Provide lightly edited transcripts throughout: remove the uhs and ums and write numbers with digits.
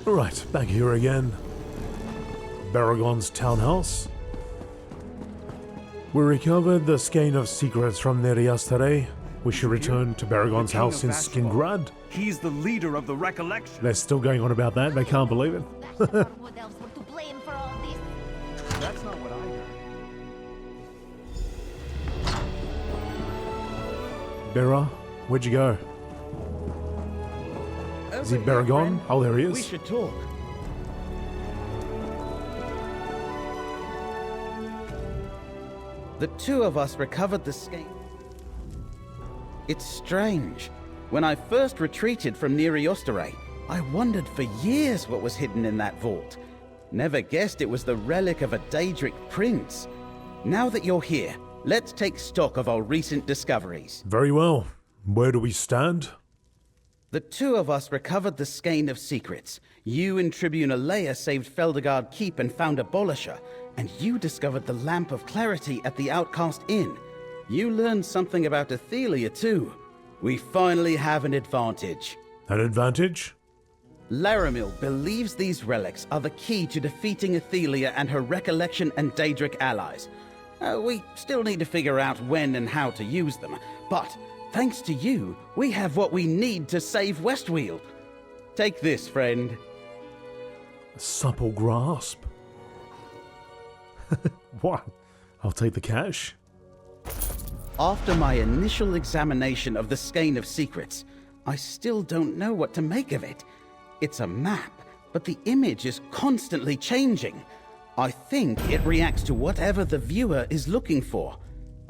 Right, back here again. Baragon's townhouse. We recovered the skein of secrets from there yesterday. We should return to Baragon's house in Skingrad. He's the leader of the recollection. They're still going on about that, they can't believe it. What else were to blame for all this? That's not what I heard. Bera, where'd you go? Is he Baragon? Oh, there he is. We should talk. The two of us recovered the skein. It's strange. When I first retreated from Neriostare, I wondered for years what was hidden in that vault. Never guessed it was the relic of a Daedric Prince. Now that you're here, let's take stock of our recent discoveries. Very well. Where do we stand? The two of us recovered the skein of secrets. You and Tribune Alea saved Feldergard Keep and found Abolisher, and you discovered the Lamp of Clarity at the Outcast Inn. You learned something about Ithelia too. We finally have an advantage. An advantage? Laramil believes these relics are the key to defeating Ithelia and her Recollection and Daedric allies. We still need to figure out when and how to use them, but thanks to you, we have what we need to save West Weald. Take this, friend. A supple grasp? What? I'll take the cash. After my initial examination of the Skein of Secrets, I still don't know what to make of it. It's a map, but the image is constantly changing. I think it reacts to whatever the viewer is looking for.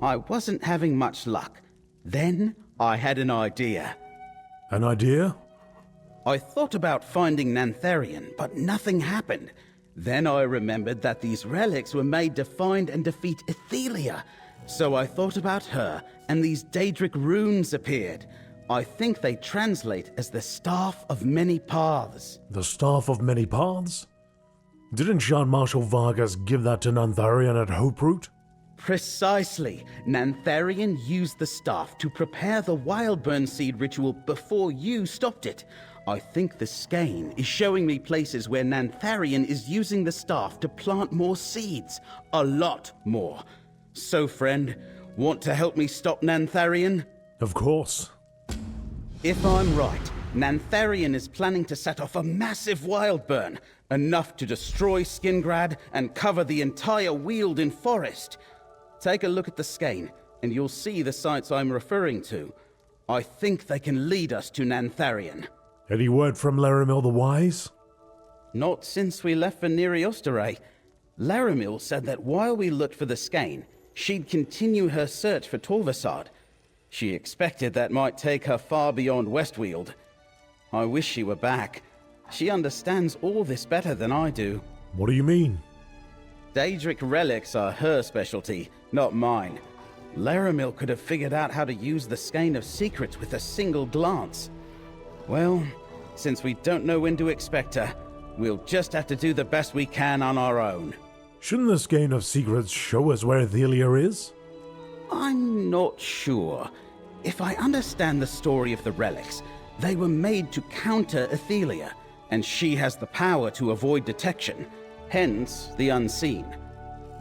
I wasn't having much luck. Then I had an idea. An idea? I thought about finding Nantharian, but nothing happened. Then I remembered that these relics were made to find and defeat Ithelia. So I thought about her, and these Daedric runes appeared. I think they translate as the Staff of Many Paths. The Staff of Many Paths? Didn't Jean-Marshal Vargas give that to Nantharian at Hoperoot? Precisely. Nantharian used the staff to prepare the Wildburn Seed ritual before you stopped it. I think the skein is showing me places where Nantharian is using the staff to plant more seeds. A lot more. So, friend, want to help me stop Nantharian? Of course. If I'm right, Nantharian is planning to set off a massive Wildburn, enough to destroy Skingrad and cover the entire Weald in forest. Take a look at the skein, and you'll see the sites I'm referring to. I think they can lead us to Nantharian. Any word from Laramil the Wise? Not since we left for Neriostare. Laramil said that while we looked for the skein, she'd continue her search for Torvasad. She expected that might take her far beyond West Weald. I wish she were back. She understands all this better than I do. What do you mean? Daedric relics are her specialty, not mine. Laramil could have figured out how to use the Skein of Secrets with a single glance. Well, since we don't know when to expect her, we'll just have to do the best we can on our own. Shouldn't the Skein of Secrets show us where Ithelia is? I'm not sure. If I understand the story of the relics, they were made to counter Ithelia, and she has the power to avoid detection, hence the unseen.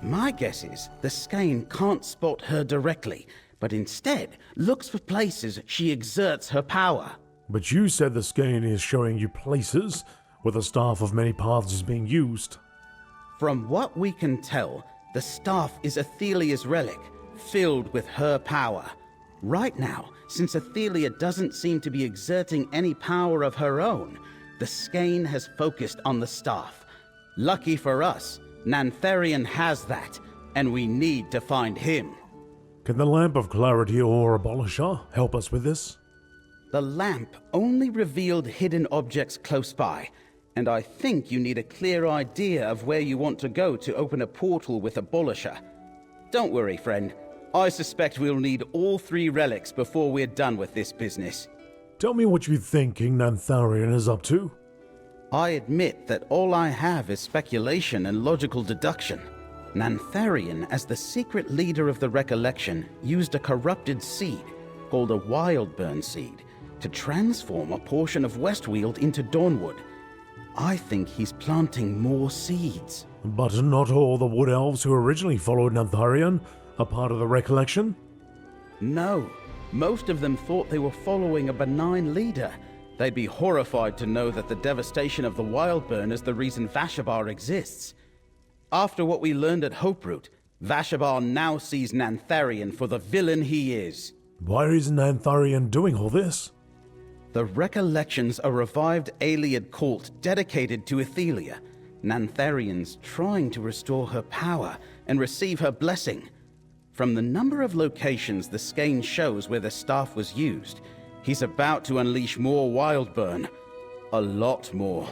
My guess is the skein can't spot her directly, but instead looks for places she exerts her power. But you said the skein is showing you places where the Staff of Many Paths is being used. From what we can tell, the staff is Ithelia's relic, filled with her power. Right now, since Ithelia doesn't seem to be exerting any power of her own, the skein has focused on the staff. Lucky for us, Nantharian has that, and we need to find him. Can the Lamp of Clarity or Abolisher help us with this? The lamp only revealed hidden objects close by, and I think you need a clear idea of where you want to go to open a portal with Abolisher. Don't worry, friend. I suspect we'll need all 3 relics before we're done with this business. Tell me what you think King Nantharian is up to. I admit that all I have is speculation and logical deduction. Nantharian, as the secret leader of the Recollection, used a corrupted seed, called a Wildburn Seed, to transform a portion of West Weald into Dawnwood. I think he's planting more seeds. But not all the wood elves who originally followed Nantharion are part of the recollection? No, most of them thought they were following a benign leader. They'd be horrified to know that the devastation of the Wildburn is the reason Vashabar exists. After what we learned at Hoperoot, Vashabar now sees Nantharion for the villain he is. Why is Nantharion doing all this? The Recollection's a revived Ayleid cult dedicated to Ithelia. Nantharion's trying to restore her power and receive her blessing. From the number of locations the skein shows where the staff was used, he's about to unleash more Wildburn. A lot more.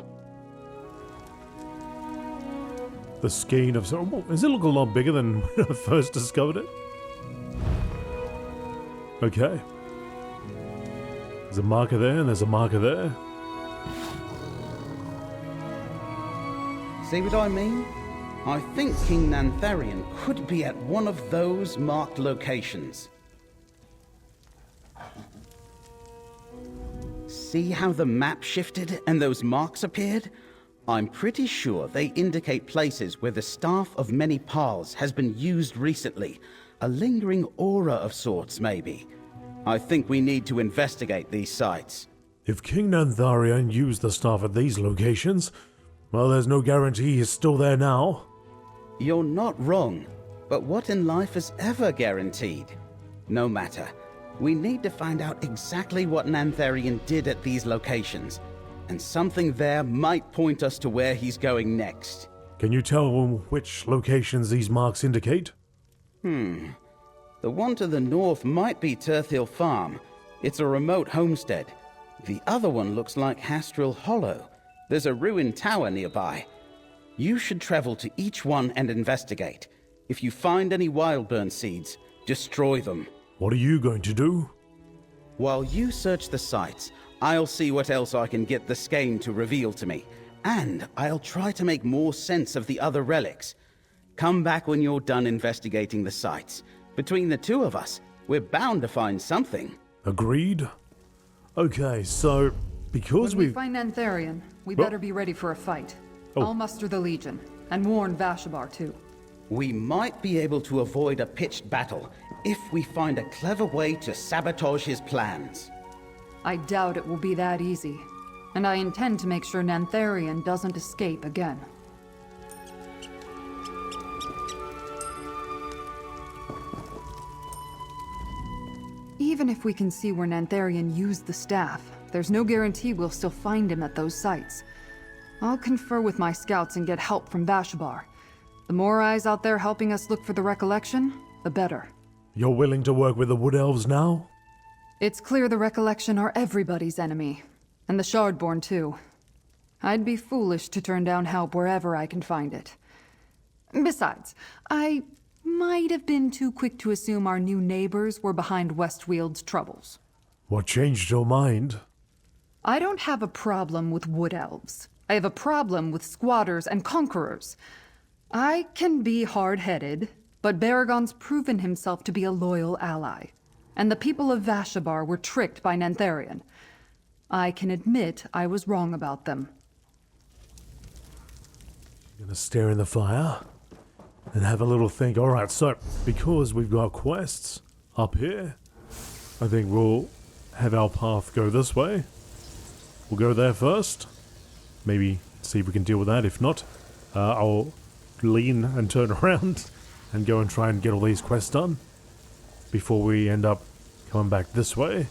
The skein of... Does it look a lot bigger than when I first discovered it? Okay. There's a marker there, and there's a marker there. See what I mean? I think King Nantharion could be at one of those marked locations. See how the map shifted and those marks appeared? I'm pretty sure they indicate places where the Staff of Many Paths has been used recently. A lingering aura of sorts, maybe. I think we need to investigate these sites. If King Nantharion used the staff at these locations, well, there's no guarantee he's still there now. You're not wrong, but what in life is ever guaranteed? No matter. We need to find out exactly what Nantharion did at these locations, and something there might point us to where he's going next. Can you tell which locations these marks indicate? The one to the north might be Terthil Farm. It's a remote homestead. The other one looks like Hastrel Hollow. There's a ruined tower nearby. You should travel to each one and investigate. If you find any Wildburn seeds, destroy them. What are you going to do? While you search the sites, I'll see what else I can get the skein to reveal to me. And I'll try to make more sense of the other relics. Come back when you're done investigating the sites. Between the two of us, we're bound to find something. Agreed. Okay, so because When we find Nantharion, we Well- better be ready for a fight. Oh. I'll muster the Legion, and warn Vashabar too. We might be able to avoid a pitched battle if we find a clever way to sabotage his plans. I doubt it will be that easy, and I intend to make sure Nantharion doesn't escape again. Even if we can see where Nantharion used the staff, there's no guarantee we'll still find him at those sites. I'll confer with my scouts and get help from Vashabar. The more eyes out there helping us look for the recollection, the better. you're willing to work with the Wood Elves now? It's clear the recollection are everybody's enemy, and the Shardborn too. I'd be foolish to turn down help wherever I can find it. Besides, I might have been too quick to assume our new neighbors were behind West Weald's troubles. What changed your mind? I don't have a problem with wood elves. I have a problem with squatters and conquerors. I can be hard-headed, but Baragon's proven himself to be a loyal ally. And the people of Vashabar were tricked by Nantharion. I can admit I was wrong about them. Gonna stare in the fire and have a little think. Alright, so because we've got quests up here, I think we'll have our path go this way. We'll go there first. Maybe see if we can deal with that. If not, I'll lean and turn around and go and try and get all these quests done before we end up coming back this way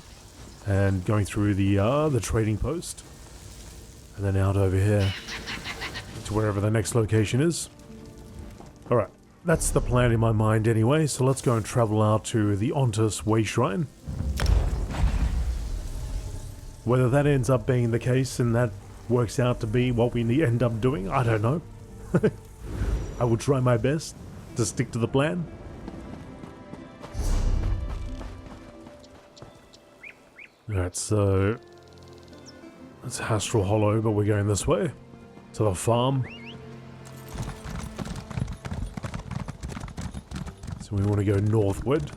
and going through the trading post and then out over here to wherever the next location is. Alright, that's the plan in my mind anyway, so let's go and travel out to the Ontus Way Shrine. Whether that ends up being the case and that works out to be what we end up doing, I don't know. I will try my best to stick to the plan. Alright, so that's Hastrel Hollow, but we're going this way to the farm. So we want to go northward.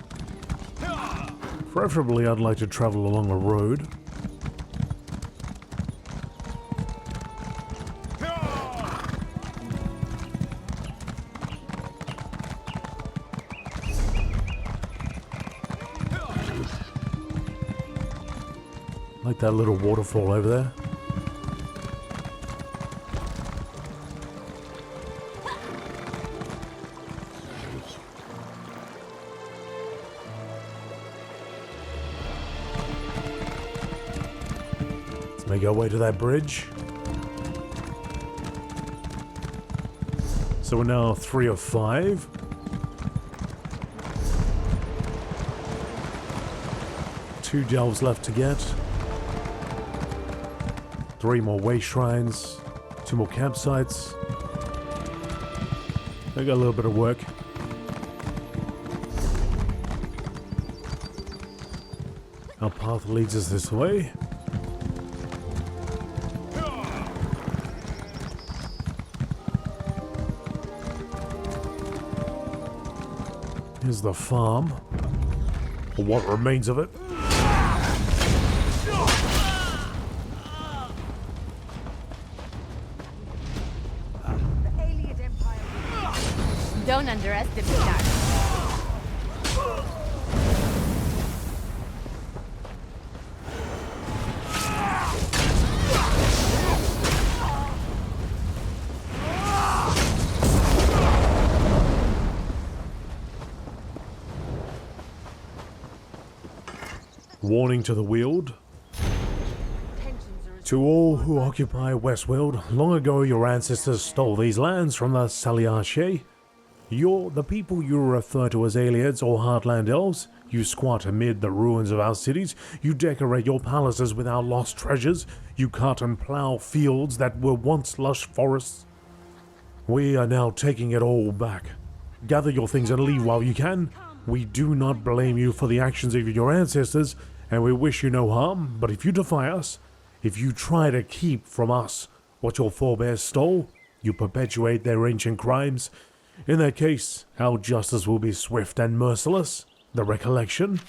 Preferably, I'd like to travel along a road. that little waterfall over there. Let's make our way to that bridge. So we're now 3 of 5. Two delves left to get. 3 more way shrines. 2 more campsites. I got a little bit of work. Our path leads us this way. Here's the farm, or what remains of it. Don't underestimate that. Warning to the Weald. To all who occupy West Weald, long ago your ancestors stole these lands from the Saliache. You're the people you refer to as aliens or heartland elves. You squat amid the ruins of our cities. You decorate your palaces with our lost treasures. You cut and plow fields that were once lush forests. We are now taking it all back. Gather your things and leave while you can. We do not blame you for the actions of your ancestors, and we wish you no harm, but if you defy us, if you try to keep from us what your forebears stole, you perpetuate their ancient crimes. In that case, our justice will be swift and merciless. The recollection?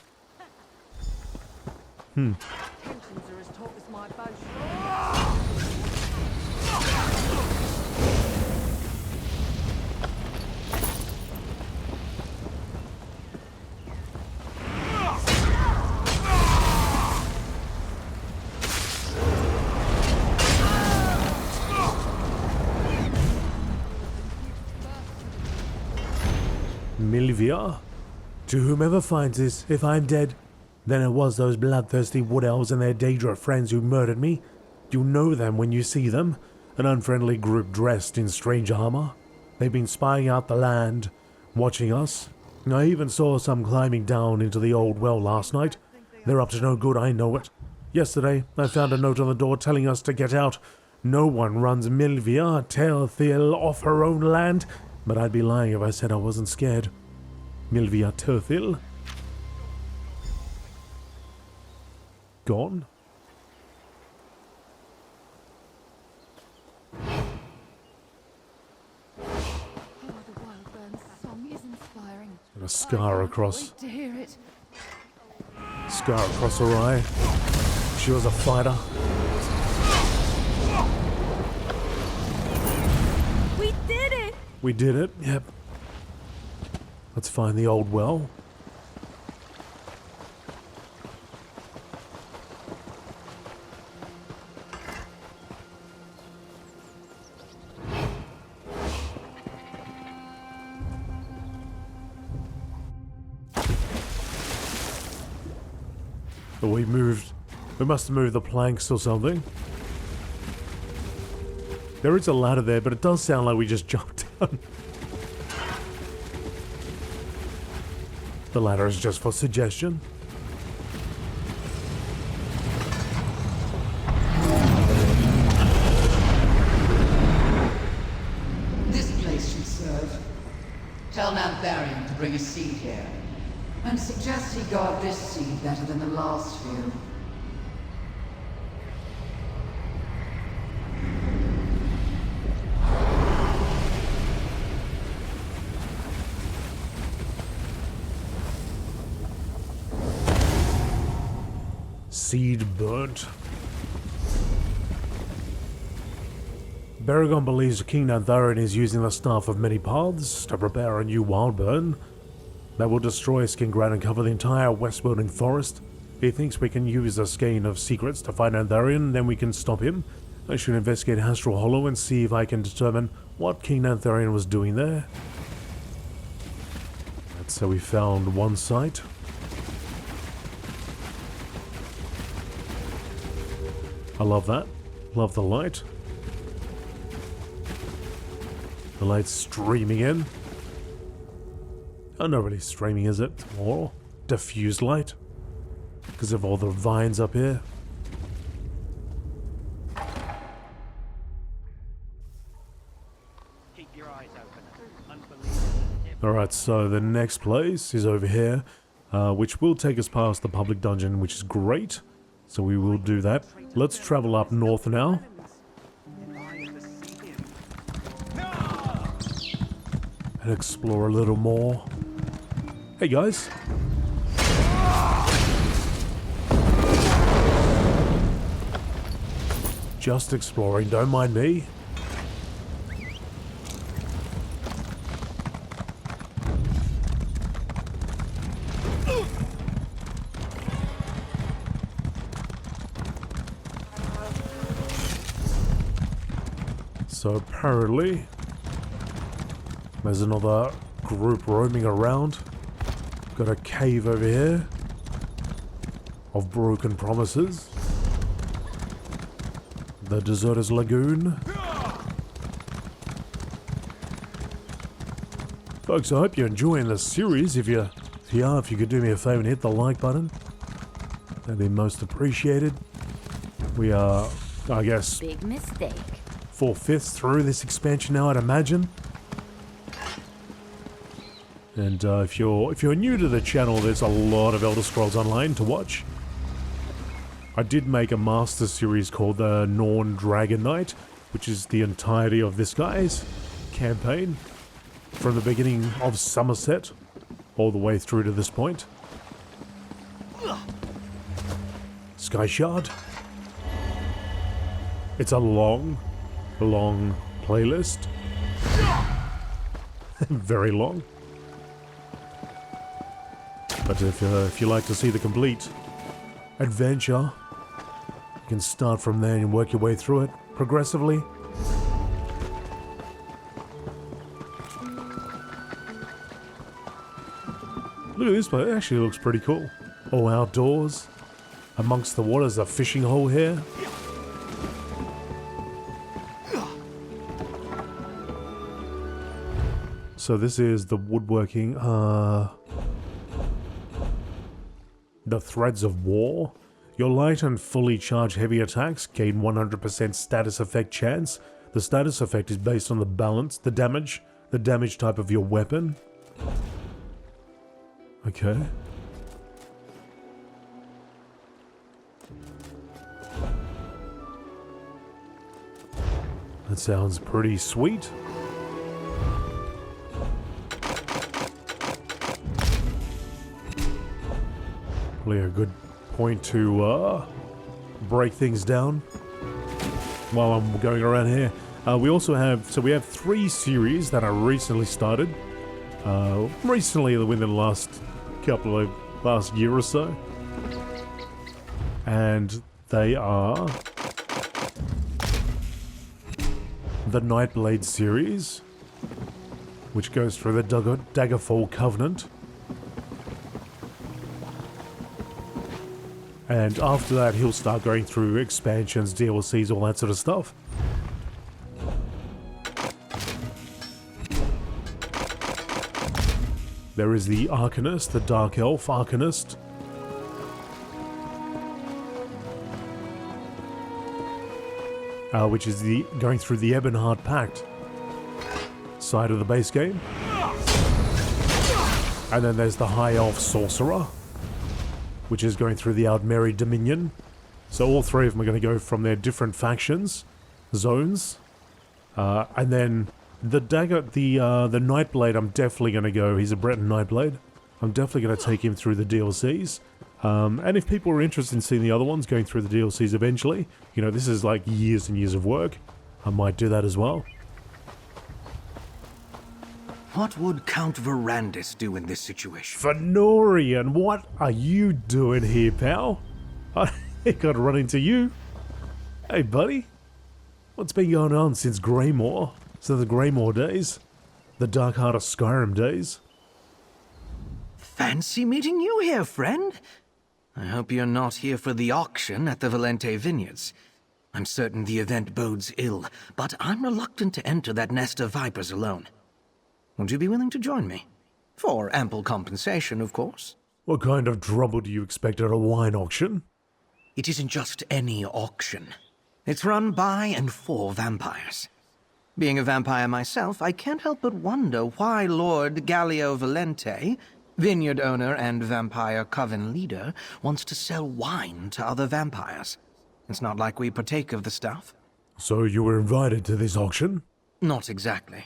Milvia? To whomever finds this, if I'm dead, then it was those bloodthirsty wood elves and their Daedric friends who murdered me. You'll know them when you see them, an unfriendly group dressed in strange armor. They've been spying out the land, watching us. I even saw some climbing down into the old well last night. They're up to no good, I know it. Yesterday, I found a note on the door telling us to get out. No one runs Milvia, Terthil, off her own land, but I'd be lying if I said I wasn't scared. Milvia Terthil? Gone? And a scar across. To hear it. Scar across her eye. She was a fighter. We did it! We did it, yep. Let's find the old well. But we must have moved the planks or something. There is a ladder there, but it does sound like we just jumped down. The ladder is just for suggestion. This place should serve. Tell Naran to bring a seed here. And suggest he guard this seed better than the last few. Seed burnt. Baragon believes King Naran is using the Staff of Many Paths to prepare a new wild burn that will destroy Skingran and cover the entire West Weald forest. He thinks we can use a skein of secrets to find Antharian, then we can stop him. I should investigate Astral Hollow and see if I can determine what King Antharian was doing there. Right, so we found one site. I love that. Love the light. The light's streaming in. Oh, not really streaming, is it? It's more diffused light. Because of all the vines up here. Keep your eyes open. Unbelievable. Alright, so the next place is over here, which will take us past the public dungeon, which is great. So we will do that. Let's travel up north now. And explore a little more. Hey guys. Just exploring, don't mind me. So apparently, there's another group roaming around. Got a cave over here of broken promises. The Deserter's Lagoon. Folks, I hope you're enjoying this series. If you are, if you could do me a favor and hit the like button, that'd be most appreciated. We are, I guess, Big mistake. 4/5 through this expansion now, I'd imagine. And if you're new to the channel, there's a lot of Elder Scrolls Online to watch. I did make a master series called the Dragonknight, which is the entirety of this guy's campaign from the beginning of Somerset all the way through to this point. Sky Shard. It's a long playlist. Very long. But if you like to see the complete adventure, you can start from there and work your way through it progressively. Look at this place, it actually looks pretty cool. All outdoors, amongst the water. There's a fishing hole here. So this is the woodworking, the Threads of War. Your light and fully charged heavy attacks gain 100% status effect chance. The status effect is based on the balance, the damage type of your weapon. Okay. That sounds pretty sweet. Probably a good point to break things down while I'm going around here. We also have, so we have 3 series that I recently started. Recently, within the last year or so. And they are the Nightblade series, which goes through the Daggerfall Covenant. And after that, he'll start going through expansions, DLCs, all that sort of stuff. There is the Arcanist, the Dark Elf Arcanist. Which is going through the Ebonheart Pact side of the base game. And then there's the High Elf Sorcerer, which is going through the Aldmeri Dominion. So all 3 of them are going to go from their different factions, zones. And then the Nightblade, I'm definitely going to go. He's a Breton Nightblade. I'm definitely going to take him through the DLCs. And if people are interested in seeing the other ones going through the DLCs eventually, you know, this is like years and years of work. I might do that as well. What would Count Verandis do in this situation? Fenorian, what are you doing here, pal? I got run into you. Hey, buddy. What's been going on since Greymore? Since the Greymore days? The Dark Heart of Skyrim days? Fancy meeting you here, friend. I hope you're not here for the auction at the Valente Vineyards. I'm certain the event bodes ill, but I'm reluctant to enter that nest of vipers alone. Would you be willing to join me? For ample compensation, of course. What kind of trouble do you expect at a wine auction? It isn't just any auction. It's run by and for vampires. Being a vampire myself, I can't help but wonder why Lord Gallio Valente, vineyard owner and vampire coven leader, wants to sell wine to other vampires. It's not like we partake of the stuff. So you were invited to this auction? Not exactly.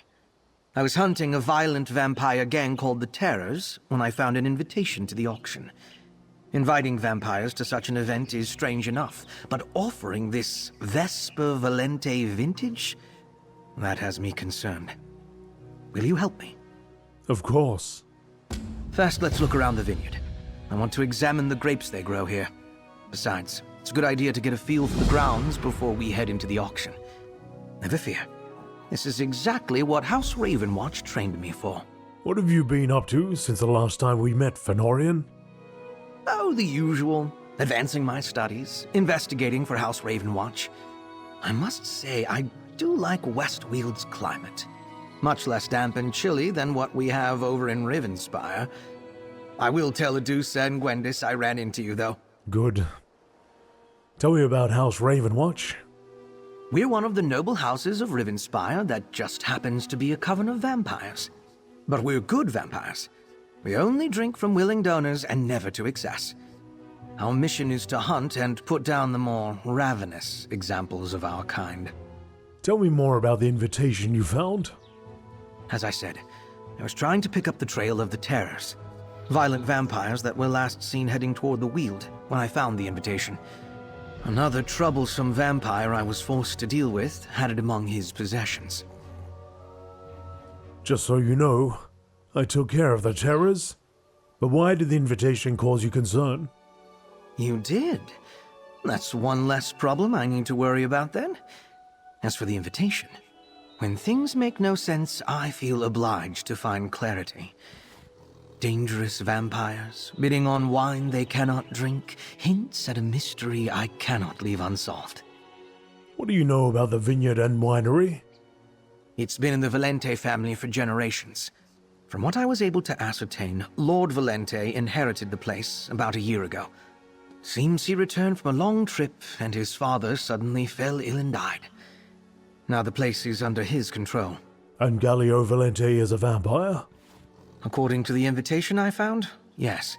I was hunting a violent vampire gang called the Terrors when I found an invitation to the auction. Inviting vampires to such an event is strange enough, but offering this Vesper Valente vintage? That has me concerned. Will you help me? Of course. First, let's look around the vineyard. I want to examine the grapes they grow here. Besides, it's a good idea to get a feel for the grounds before we head into the auction. Never fear. This is exactly what House Ravenwatch trained me for. What have you been up to since the last time we met, Fenorian? Oh, the usual. Advancing my studies, investigating for House Ravenwatch. I must say, I do like West Weald's climate. Much less damp and chilly than what we have over in Rivenspire. I will tell Adusa and Gwendis I ran into you, though. Good. Tell me about House Ravenwatch. We're one of the noble houses of Rivenspire that just happens to be a coven of vampires. But we're good vampires. We only drink from willing donors and never to excess. Our mission is to hunt and put down the more ravenous examples of our kind. Tell me more about the invitation you found. As I said, I was trying to pick up the trail of the Terrors. Violent vampires that were last seen heading toward the Weald when I found the invitation. Another troublesome vampire I was forced to deal with had it among his possessions. Just so you know, I took care of the terrors. But why did the invitation cause you concern? You did? That's one less problem I need to worry about then. As for the invitation, when things make no sense, I feel obliged to find clarity. Dangerous vampires, bidding on wine they cannot drink, hints at a mystery I cannot leave unsolved. What do you know about the vineyard and winery? It's been in the Valente family for generations. From what I was able to ascertain, Lord Valente inherited the place about a year ago. Seems he returned from a long trip and his father suddenly fell ill and died. Now the place is under his control. And Gallio Valente is a vampire? According to the invitation I found, yes.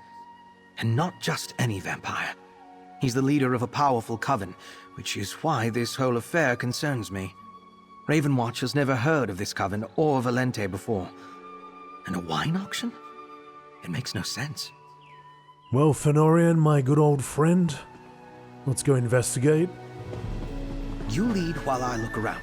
And not just any vampire. He's the leader of a powerful coven, which is why this whole affair concerns me. Ravenwatch has never heard of this coven or Valente before. And a wine auction? It makes no sense. Well, Fenorian, my good old friend, let's go investigate. You lead while I look around.